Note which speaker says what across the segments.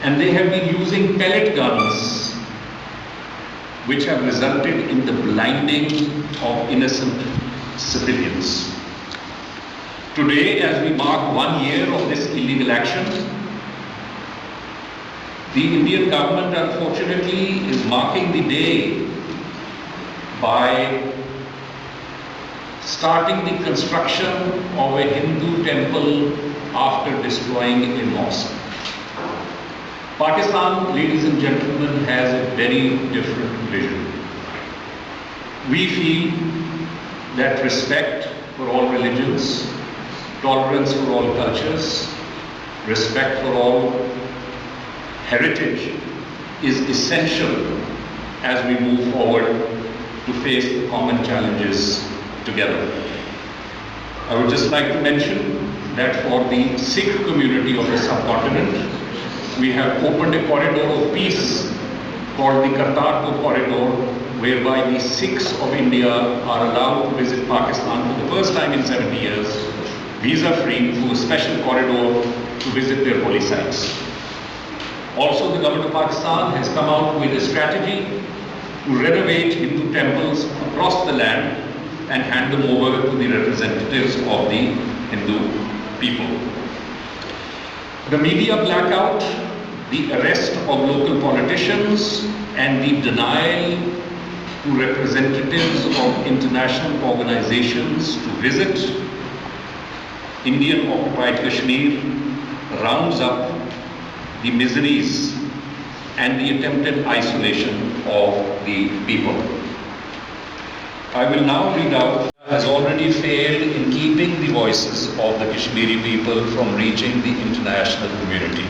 Speaker 1: and they have been using pellet guns, which have resulted in the blinding of innocent civilians. Today, as we mark 1 year of this illegal action, the Indian government unfortunately is marking the day by starting the construction of a Hindu temple after destroying a mosque. Pakistan, ladies and gentlemen, has a very different vision. We feel that respect for all religions, tolerance for all cultures, respect for all heritage is essential as we move forward to face the common challenges together. I would just like to mention that for the Sikh community of the subcontinent, we have opened a corridor of peace called the Kartarpur corridor, whereby the Sikhs of India are allowed to visit Pakistan for the first time in 70 years, visa-free, through a special corridor to visit their holy sites. Also, the government of Pakistan has come out with a strategy to renovate Hindu temples across the land and hand them over to the representatives of the Hindu people. The media blackout, the arrest of local politicians, and the denial to representatives of international organizations to visit Indian occupied Kashmir rounds up the miseries and the attempted isolation of the people. I will now read out has already failed in keeping the voices of the Kashmiri people from reaching the international community.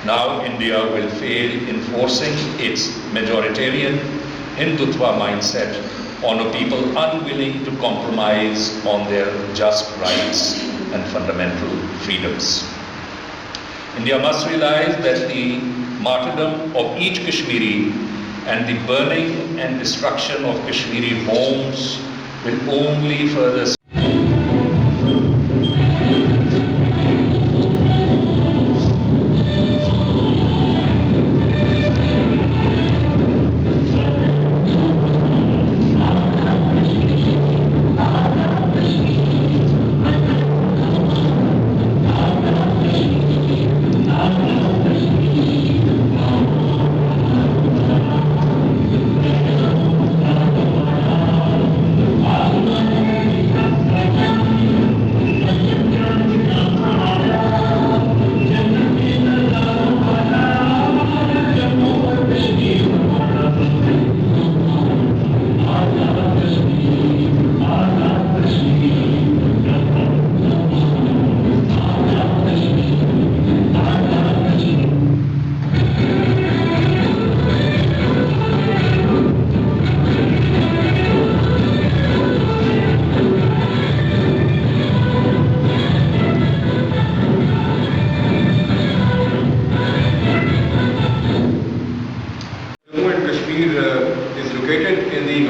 Speaker 1: Now India will fail in forcing its majoritarian Hindutva mindset on a people unwilling to compromise on their just rights and fundamental freedoms. India must realize that the martyrdom of each Kashmiri and the burning and destruction of Kashmiri homes will only further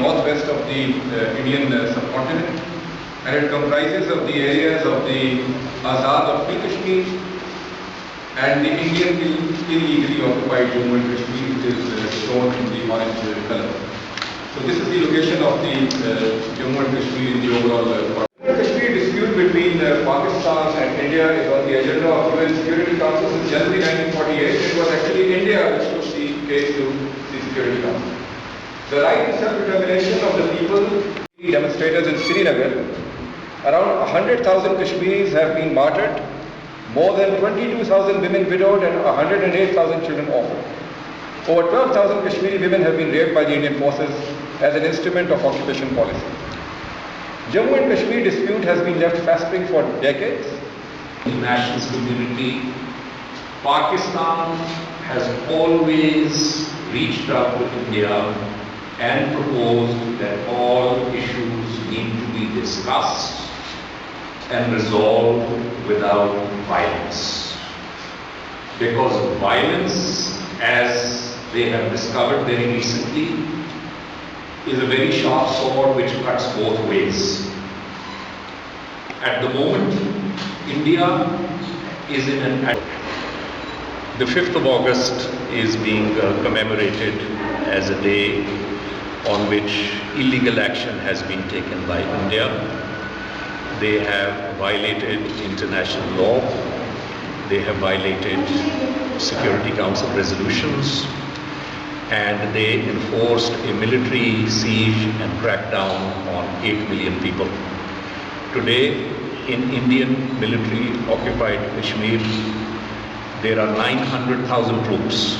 Speaker 2: northwest of the Indian subcontinent, and it comprises of the areas of the Azad of Kashmir and the Indian illegally occupied Jammu and Kashmir, which is shown in the orange color. So this is the location of the Jammu and Kashmir in the overall Jammu and Kashmir dispute between Pakistan and India is on the agenda of UN Security Council since January 1948. It was actually India which took the case to the Security Council. The right to self-determination of the people, demonstrators in Srinagar, around 100,000 Kashmiris have been martyred, more than 22,000 women widowed and 108,000 children orphaned. Over 12,000 Kashmiri women have been raped by the Indian forces as an instrument of occupation policy. Jammu and Kashmir dispute has been left festering for decades.
Speaker 1: The nationalist community, Pakistan has always reached out to India and proposed that all issues need to be discussed and resolved without violence. Because violence, as they have discovered very recently, is a very sharp sword which cuts both ways. At the moment, India is in an The 5th of August is being commemorated as a day on which illegal action has been taken by India. They have violated international law. They have violated Security Council resolutions, and they enforced a military siege and crackdown on 8 million people. Today, in Indian military occupied Kashmir, there are 900,000 troops.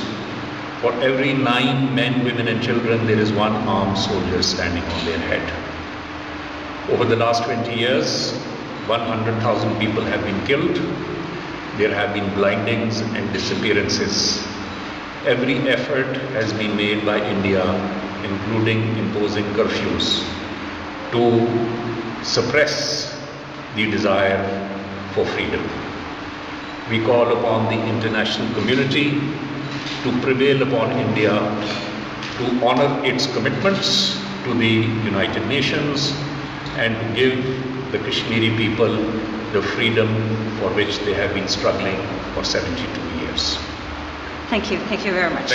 Speaker 1: For every 9 men, women and children, there is one armed soldier standing on their head. Over the last 20 years, 100,000 people have been killed. There have been blindings and disappearances. Every effort has been made by India, including imposing curfews, to suppress the desire for freedom. We call upon the international community to prevail upon India to honor its commitments to the United Nations and to give the Kashmiri people the freedom for which they have been struggling for 72 years.
Speaker 3: Thank you very much.